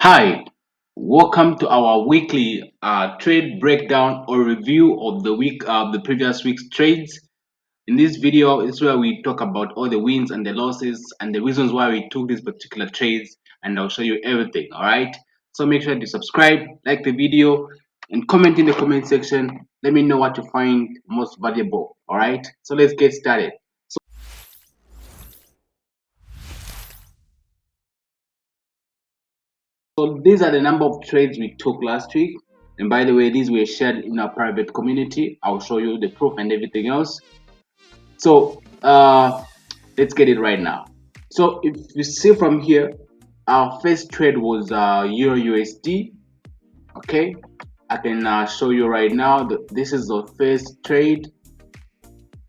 Hi, welcome to our weekly trade breakdown or review of the previous week's trades. In this video is where we talk about all the wins and the losses and the reasons why we took these particular trades, and I'll show you everything. All right. So make sure to subscribe, like the video, and comment in the comment section. Let me know what you find most valuable. All right. So let's get started. So these are the number of trades we took last week. And by the way, these were shared in our private community. I'll show you the proof and everything else. So let's get it right now. So if you see from here, our first trade was Euro USD. Okay, I can show you right now that this is the first trade.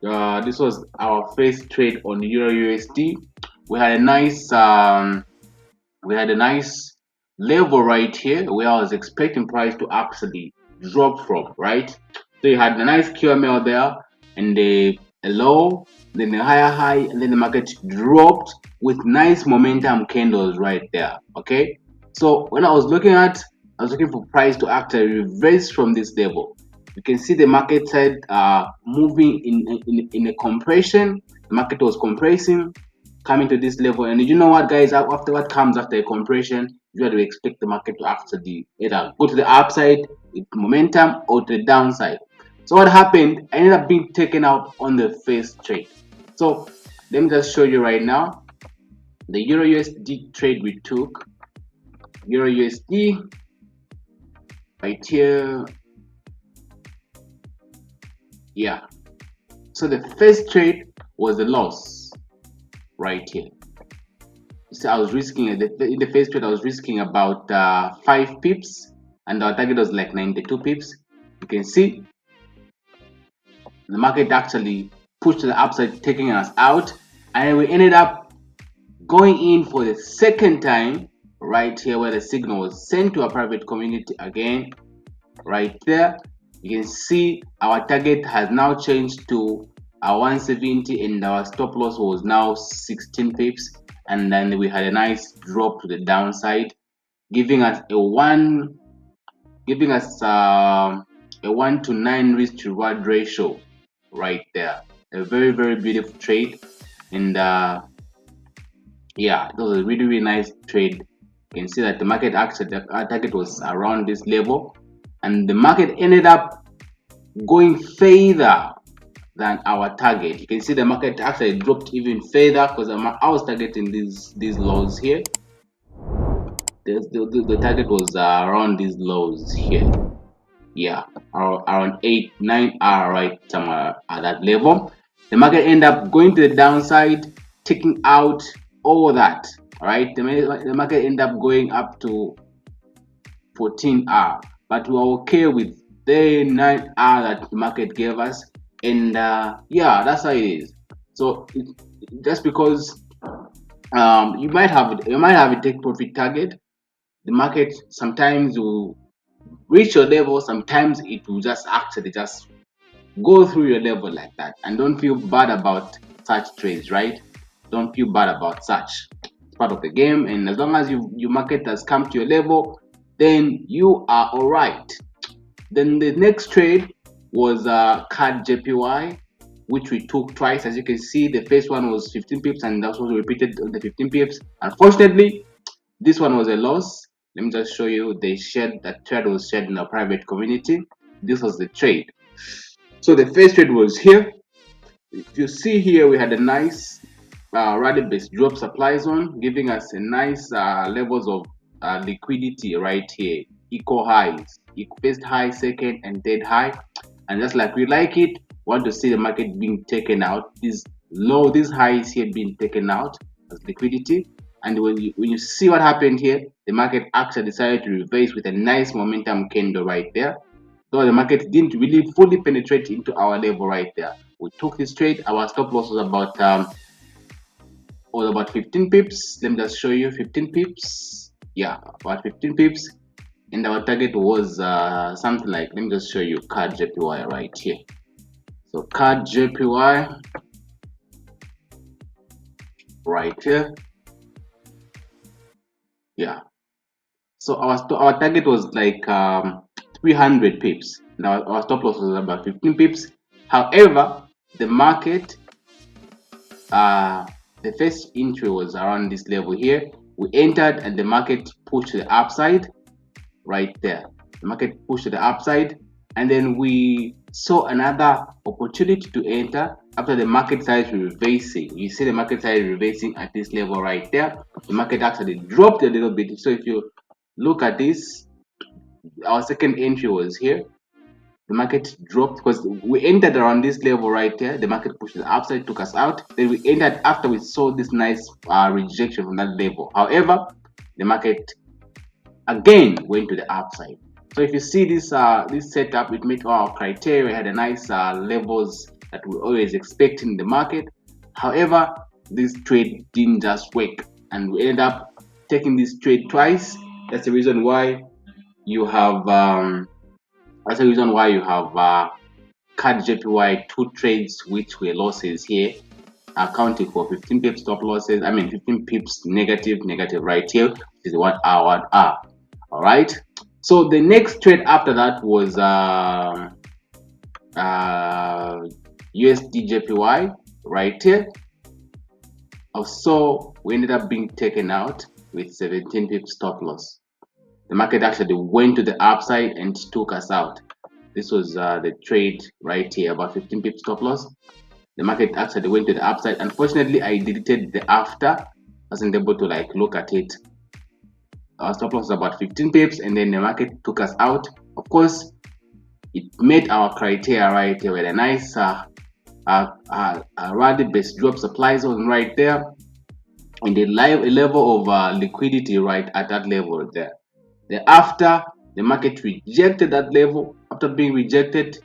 This was our first trade on Euro USD. We had a nice level right here where I was expecting price to actually drop from, right? So you had a nice QML there and a low, then a higher high, and then the market dropped with nice momentum candles right there. Okay, so when I was looking for price to actually reverse from this level. You can see the market side moving in a compression. The market was compressing, coming to this level, and you know what, guys, after what comes after a compression, you have to expect the market to actually either go to the upside with momentum or to the downside. So what happened, I ended up being taken out on the first trade. So let me just show you right now the Euro USD trade we took. Euro USD right here. Yeah, so the first trade was a loss right here. So I was risking in the first trade I was risking about 5 pips, and our target was like 92 pips. You can see the market actually pushed to the upside, taking us out, and we ended up going in for the second time right here where the signal was sent to our private community again. Right there, you can see our target has now changed to 170, and our stop loss was now 16 pips, and then we had a nice drop to the downside, giving us a 1 to 9 risk to reward ratio right there. A very beautiful trade, and yeah, it was a really nice trade. You can see that the market actually, our target was around this level, and the market ended up going further than our target. You can see the market actually dropped even further because I was targeting these lows here. The target was around these lows here. Yeah, around 8-9 hour, right, somewhere at that level. The market ended up going to the downside, taking out all that. All right, the market ended up going up to 14 hour, but we are okay with the 9 hour that the market gave us, and yeah, that's how it is. So just because you might have a take profit target, the market sometimes will reach your level, sometimes it will just actually just go through your level like that, and don't feel bad about such trades, right? Don't feel bad about such. It's part of the game, and as long as your market has come to your level, then you are all right. Then the next trade was Aud Jpy, which we took twice. As you can see, the first one was 15 pips, and that was repeated on the 15 pips. Unfortunately, this one was a loss. Let me just show you that trade was shared in our private community. This was the trade. So the first trade was here. If you see here, we had a nice rally based drop supply zone, giving us a nice levels of liquidity right here, equal highs, first high, second, and third high. And just like we like it, want to see the market being taken out. These highs here being taken out as liquidity. And when you see what happened here, the market actually decided to reverse with a nice momentum candle right there. So the market didn't really fully penetrate into our level right there. We took this trade. Our stop loss was about 15 pips. Let me just show you 15 pips. Yeah, about 15 pips. And our target was something like, let me just show you Aud Jpy right here. So Aud Jpy right here. Yeah. So our target was like 300 pips. Now our stop loss was about 15 pips. However, the market, the first entry was around this level here. We entered and the market pushed to the upside right there. The market pushed to the upside, and then we saw another opportunity to enter after the market started reversing. You see the market started reversing at this level right there. The market actually dropped a little bit. So if you look at this, our second entry was here. The market dropped because we entered around this level right there. The market pushed the upside, took us out. Then we entered after we saw this nice rejection from that level. However, the market again went to the upside. So if you see this setup, it met our criteria. We had a nice levels that we always expect in the market. However, this trade didn't just work, and we ended up taking this trade twice. That's the reason why you have that's the reason why you have Aud Jpy 2 trades which were losses here, accounting for 15 pips stop losses. I mean 15 pips negative right here, which is 1 hour R. All right. So the next trade after that was USD JPY right here. Also, we ended up being taken out with 17 pips stop loss. The market actually went to the upside and took us out. This was the trade right here, about 15 pips stop loss. The market actually went to the upside. Unfortunately, I deleted the after. Wasn't able to like look at it. Our stop loss was about 15 pips, and then the market took us out. Of course, it met our criteria right here with a nice rally based drop supply zone right there, and a level of liquidity right at that level there. Thereafter, the market rejected that level. After being rejected,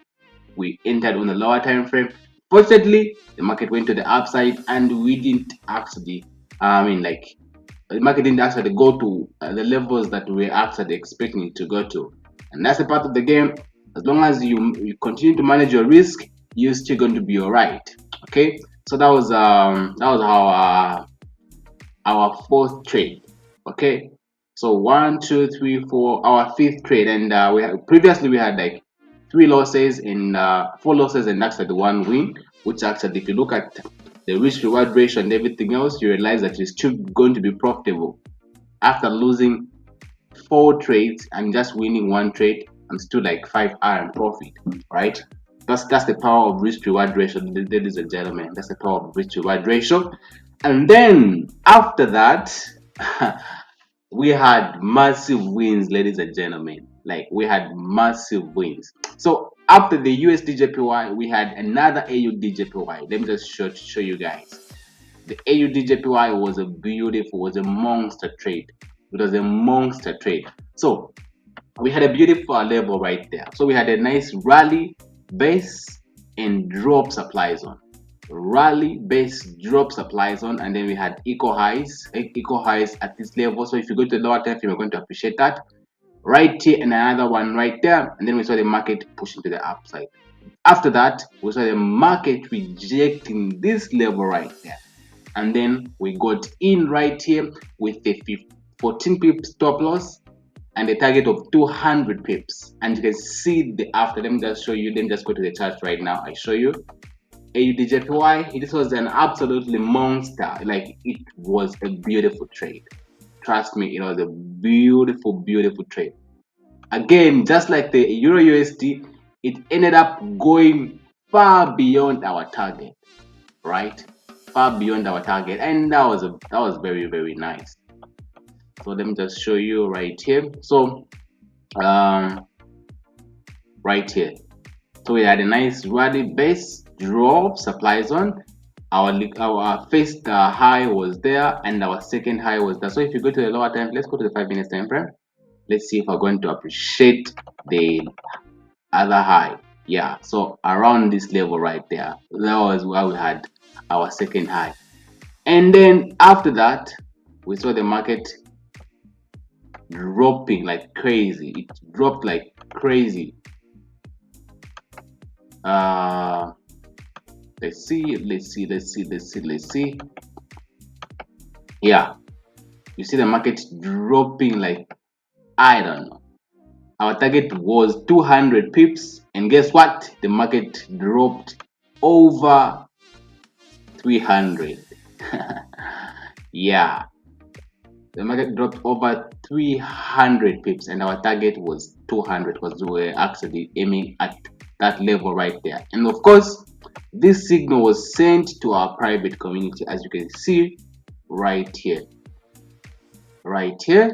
we entered on the lower time frame. Fortunately, the market went to the upside, and we didn't actually, the market didn't actually go to the levels that we were actually expecting it to go to. And that's a part of the game. As long as you continue to manage your risk, you're still going to be all right. Okay, so that was our fourth trade. Okay, so 1 2 3 4, our fifth trade. And previously we had like 3 losses and 4 losses and actually 1 win, which actually, if you look at the risk reward ratio and everything else, you realize that you're still going to be profitable after losing 4 trades and just winning 1 trade. I'm still like 5R in profit, right? That's the power of risk reward ratio, ladies and gentlemen. That's the power of risk reward ratio. And then after that, we had massive wins, ladies and gentlemen. Like, we had massive wins. So after the USD JPY, we had another AUD JPY. Let me just show you guys. The AUD JPY was a monster trade. It was a monster trade. So we had a beautiful level right there. So we had a nice rally, base, and drop supply zone. Rally, base, drop supply zone, and then we had equal highs at this level. So if you go to the lower time frame, you're going to appreciate that. Right here and another one right there, and then we saw the market pushing to the upside. After that, we saw the market rejecting this level right there, and then we got in right here with a 14 pip stop loss and a target of 200 pips. And you can see the after. Let me just show you. Let me just go to the chart right now. I show you AUD JPY. This was an absolutely monster. Like, it was a beautiful trade. Trust me, it was a beautiful trade. Again, just like the Euro USD, it ended up going far beyond our target, right? Far beyond our target, and that was very nice. So let me just show you right here. So right here, so we had a nice rally base drop supply zone. Our first high was there, and our second high was there. So if you go to the lower time, let's go to the 5 minutes time frame. Let's see if we're going to appreciate the other high. Yeah, so around this level right there, that was where we had our second high. And then after that, we saw the market dropping like crazy. It dropped like crazy. Let's see. Yeah, you see the market dropping like I don't know. Our target was 200 pips, and guess what? The market dropped over 300. Yeah, the market dropped over 300 pips, and our target was 200 because we were actually aiming at that level right there. And of course, this signal was sent to our private community, as you can see right here. Right here,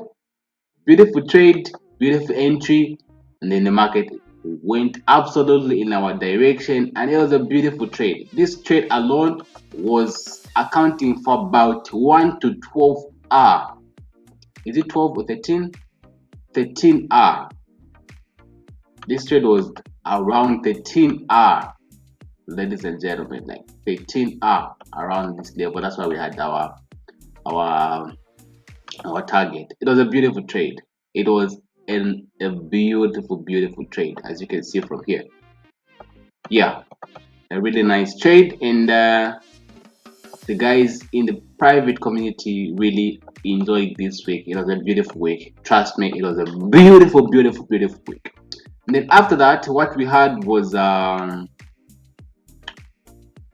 beautiful trade, beautiful entry, and then the market went absolutely in our direction, and it was a beautiful trade. This trade alone was accounting for about 1 to 12 hour. Is it 12 or 13? 13 hour. This trade was around 13 hour, ladies and gentlemen, like 13 hour around this level. That's why we had our target. It was a beautiful trade. It was a beautiful trade, as you can see from here. Yeah, a really nice trade, and the guys in the private community really enjoyed this week. It was a beautiful week. Trust me, it was a beautiful week. And then after that, what we had was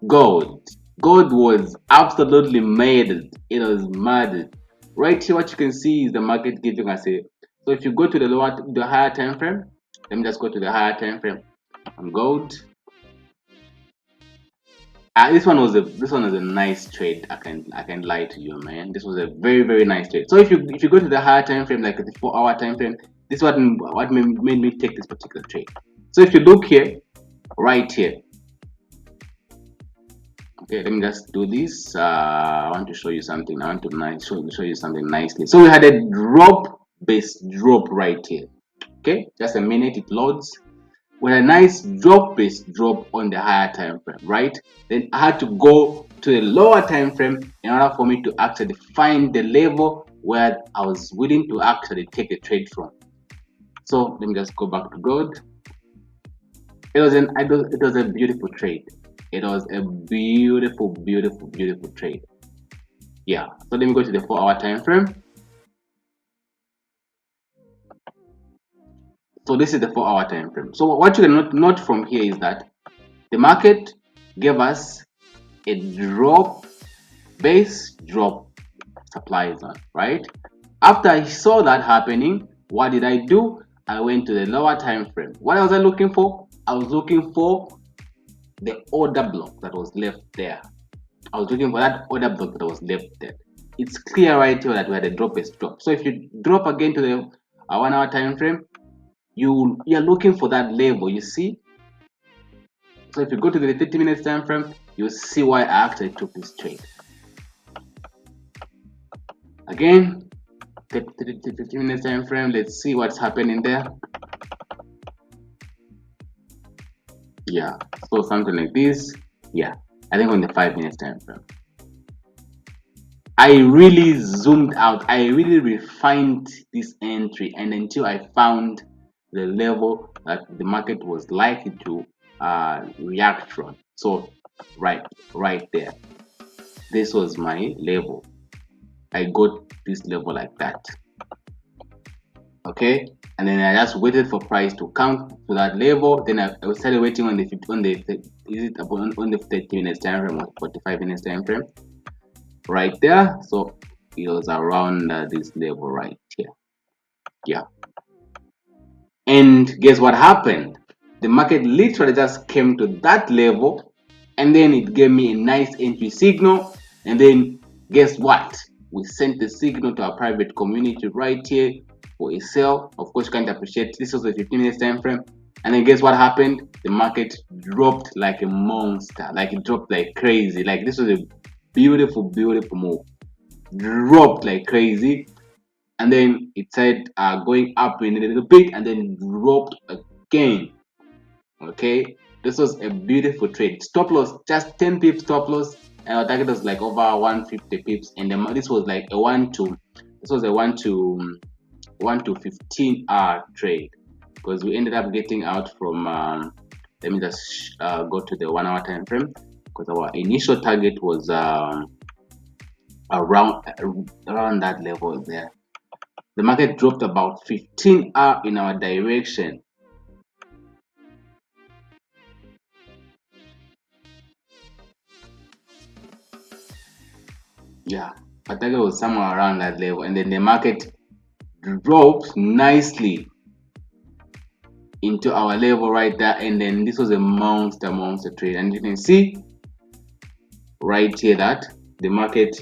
gold. Gold was absolutely mad. It was mad. Right here, what you can see is the market giving us a. So if you go to the higher time frame, let me just go to the higher time frame on gold. This one was a nice trade. I can lie to you, man. This was a very nice trade. So if you go to the higher time frame, like the 4-hour time frame, this is what made me take this particular trade. So if you look here, right here. Okay, let me just do this. I want to show you something. I want to show you something nicely. So we had a based drop right here. Okay, just a minute, it loads. With a nice based drop on the higher time frame, right? Then I had to go to the lower time frame in order for me to actually find the level where I was willing to actually take a trade from. So let me just go back to gold. It was a beautiful trade. It was a beautiful trade. Yeah. So let me go to the 4-hour time frame. So this is the 4-hour time frame. So what you can note from here is that the market gave us a base drop supply zone, right? After I saw that happening, what did I do? I went to the lower time frame. What was I looking for? I was looking for the order block that was left there. I was looking for that order block that was left there. It's clear right here that we had a based drop. So if you drop again to the 1-hour time frame, you're looking for that level, you see. So if you go to the 30 minutes time frame, you'll see why I actually took this trade. Again, 30 minutes time frame, let's see what's happening there. Yeah, so something like this. Yeah, I think on the 5 minutes time frame, I really zoomed out. I really refined this entry, and until I found the level that the market was likely to react from. So right there, this was my level. I got this level like that. Okay, and then I just waited for price to come to that level. Then I started waiting on the 30 minutes time frame or 45 minutes time frame right there. So it was around this level right here. Yeah, and guess what happened? The market literally just came to that level, and then it gave me a nice entry signal. And then guess what? We sent the signal to our private community right here for a sell. Of course, you can't appreciate this was a 15 minutes time frame. And then guess what happened? The market dropped like a monster, like it dropped like crazy. Like this was a beautiful move. Dropped like crazy, and then it said going up in a little bit, and then dropped again. Okay, this was a beautiful trade. Stop loss just 10 pips stop loss, and our target was like over 150 pips, and this was like a 1 to 15 hour trade, because we ended up getting out from let me just go to the 1-hour time frame, because our initial target was around that level there. the market dropped about 15 in our direction. Yeah, my target was somewhere around that level, and then the market dropped nicely into our level right there, and then this was a monster trade, and you can see right here that the market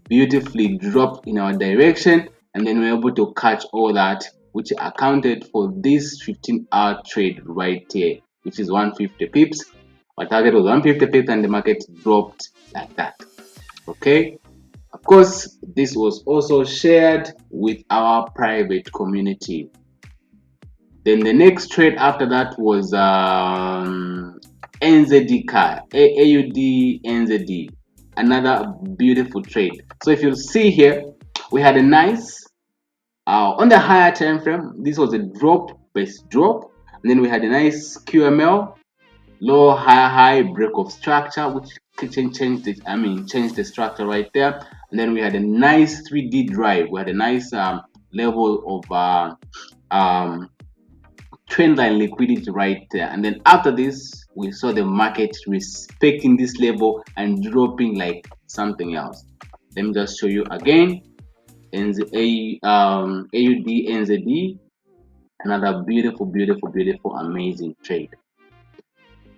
beautifully dropped in our direction, and then we were able to catch all that, which accounted for this 15-hour trade right here, which is 150 pips. Our target was 150 pips, and the market dropped like that. Okay, of course, this was also shared with our private community. Then the next trade after that was NZD car, AUD NZD, another beautiful trade. So if you see here, we had a nice on the higher time frame. This was a drop based drop, and then we had a nice QML low high break of structure, which changed it. Changed the structure right there, and then we had a nice 3D drive. We had a nice level of trendline liquidity right there, and then after this we saw the market respecting this level and dropping like something else. Let me just show you again. AUD NZD, another beautiful amazing trade.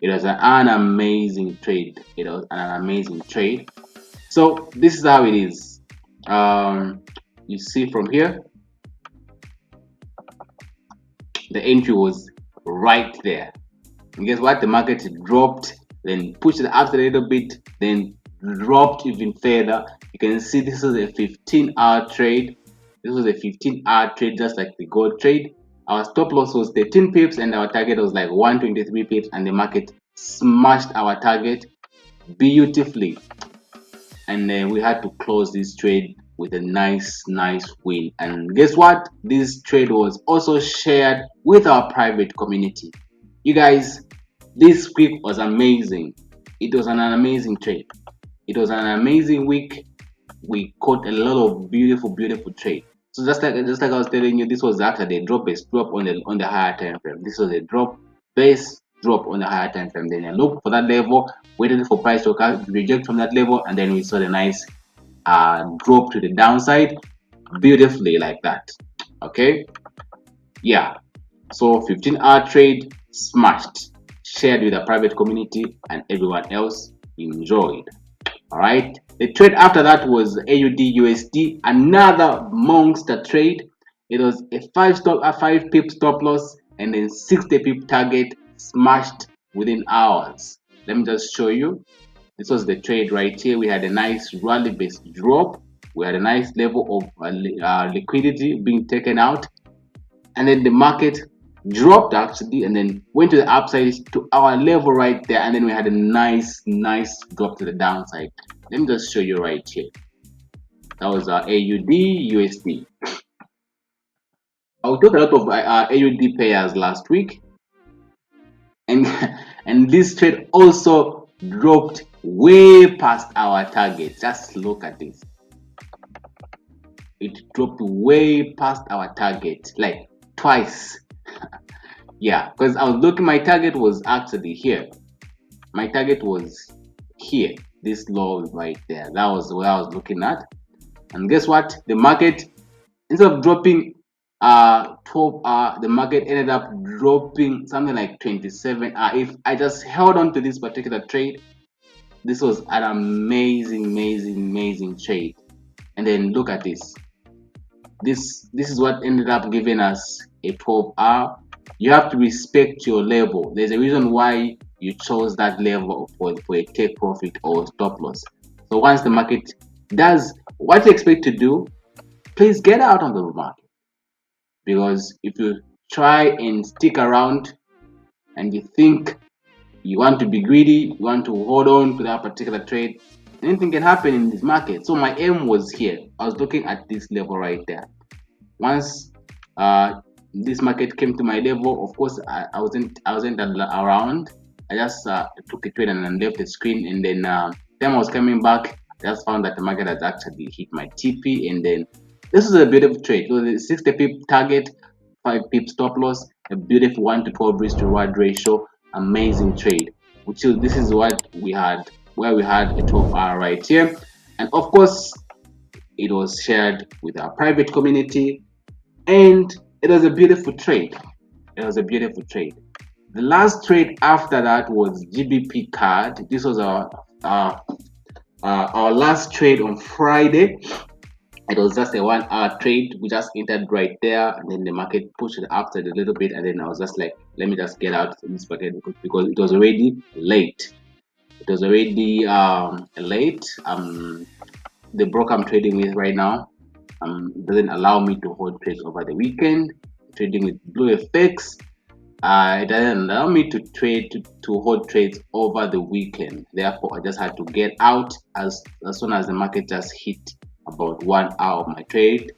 It was an amazing trade. It was an amazing trade. So this is how it is. You see from here, the entry was right there. And guess what? The market dropped, then pushed it up a little bit, then dropped even further. You can see this is a 15-hour trade. This was a 15-hour trade, just like the gold trade. Our stop loss was 13 pips, and our target was like 123 pips, and the market smashed our target beautifully. And then we had to close this trade with a nice win. And guess what? This trade was also shared with our private community. You guys, this week was amazing. It was an amazing trade. It was an amazing week. We caught a lot of beautiful trade. So just like I was telling you, this was actually a drop based drop on the higher time frame. This was a drop based drop on the higher time frame. Then I looked for that level, waited for price to reject from that level, and then we saw the nice drop to the downside beautifully like that. Okay, yeah. So 15-hour trade smashed, shared with the private community, and everyone else enjoyed. All right. The trade after that was AUD USD, another monster trade. It was a 5 pip stop loss and then 60 pip target smashed within hours. Let me just show you. This was the trade right here. We had a nice rally based drop. We had a nice level of liquidity being taken out, and then the market dropped actually, and then went to the upside to our level right there, and then we had a nice drop to the downside. Let me just show you right here. That was our AUD USD. I talked a lot of AUD pairs last week, and and this trade also dropped way past our target. Just look at this. It dropped way past our target, like twice. Yeah, because I was looking, my target was actually here. My target was here, this low right there. That was what I was looking at. And guess what? The market, instead of dropping 12, the market ended up dropping something like 27. If I just held on to this particular trade, this was an amazing trade. And then look at this. This is what ended up giving us a 12-hour. You have to respect your level. There's a reason why you chose that level for a take profit or stop loss. So once the market does what you expect to do, please get out of the market. Because if you try and stick around and you think you want to be greedy, you want to hold on to that particular trade, anything can happen in this market. So my aim was here. I was looking at this level right there. Once this market came to my level, of course I wasn't around. I just took a trade and then left the screen, and then time I was coming back, I just found that the market has actually hit my TP, and then This is a beautiful trade. So the 60 pip target, 5 pip stop loss, a beautiful 1 to 12 risk to reward ratio, amazing trade. Which is, this is what we had, where we had a 12-hour right here. And of course, it was shared with our private community, and it was a beautiful trade. It was a beautiful trade. The last trade after that was GBP card. This was our last trade on Friday. It was just a 1 hour trade. We just entered right there, and then the market pushed it after a little bit, and then I was just like, let me just get out of this market because it was already late. It was already late. The broker I'm trading with right now doesn't allow me to hold trades over the weekend. Trading with Blue FX, it doesn't allow me to hold trades over the weekend. Therefore, I just had to get out as soon as the market just hit about 1 hour of my trade.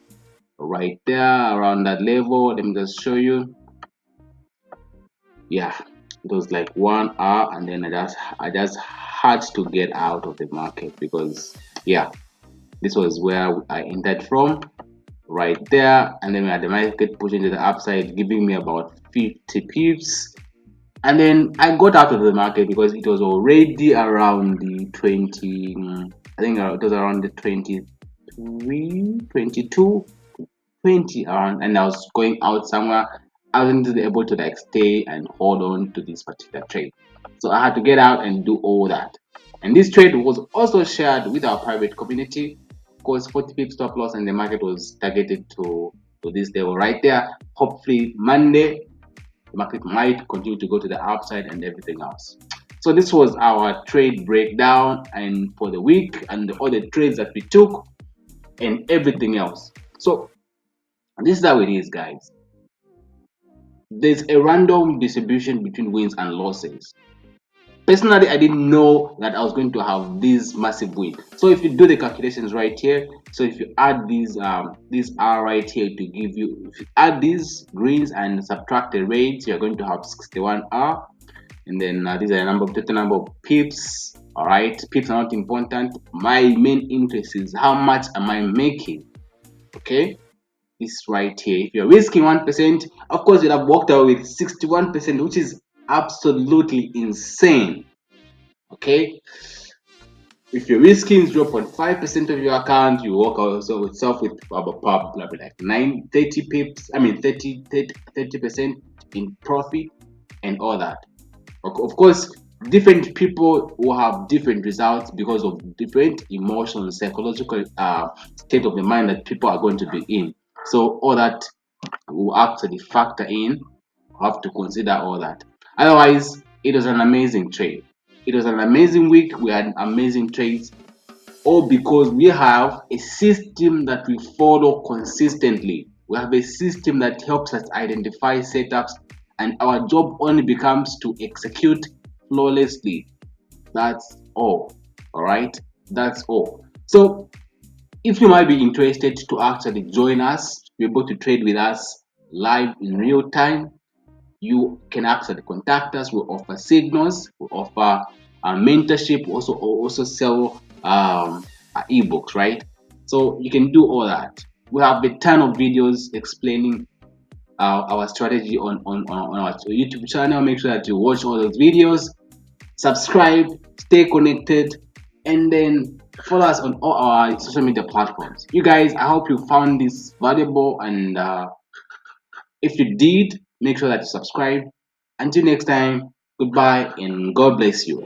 Right there, around that level. Let me just show you. Yeah, it was like 1 hour, and then I just had to get out of the market because yeah, this was where I entered from. Right there, and then we had the market pushing to the upside, giving me about 50 pips, and then I got out of the market because it was already around the 20, I think it was around the 23, 22, 20 around, and I was going out somewhere. I wasn't able to like stay and hold on to this particular trade, so I had to get out and do all that. And this trade was also shared with our private community. Of course, 40 pip stop loss, and the market was targeted to this level right there. Hopefully Monday the market might continue to go to the upside and everything else. So this was our trade breakdown and for the week, and all the trades that we took and everything else. So this is how it is, guys. There's a random distribution between wins and losses. Personally, I didn't know that I was going to have this massive win. So if you do the calculations right here, so if you add these this R right here to give you, if you add these greens and subtract the reds, you're going to have 61 R. And then these are the total number of pips. All right, pips are not important. My main interest is how much am I making. Okay, this right here. If you're risking 1%, of course you'd have walked away with 61%, which is absolutely insane. Okay, if you're risking 0.5% of your account, you walk also with probably like 30 pips, I mean 30% in profit and all that. Of course, different people will have different results because of different emotional and psychological state of the mind that people are going to be in. So all that will actually factor in. Have to consider all that. Otherwise, it was an amazing trade. It was an amazing week. We had amazing trades, all because we have a system that we follow consistently. We have a system that helps us identify setups, and our job only becomes to execute flawlessly. That's all. All right, that's all. So if you might be interested to actually join us, be able to trade with us live in real time, you can actually contact us. We offer signals, we offer mentorship, we also sell ebooks, right? So you can do all that. We have a ton of videos explaining our strategy on our YouTube channel. Make sure that you watch all those videos, subscribe, stay connected, and then follow us on all our social media platforms. You guys, I hope you found this valuable, and if you did, make sure that you subscribe. Until next time, goodbye and God bless you.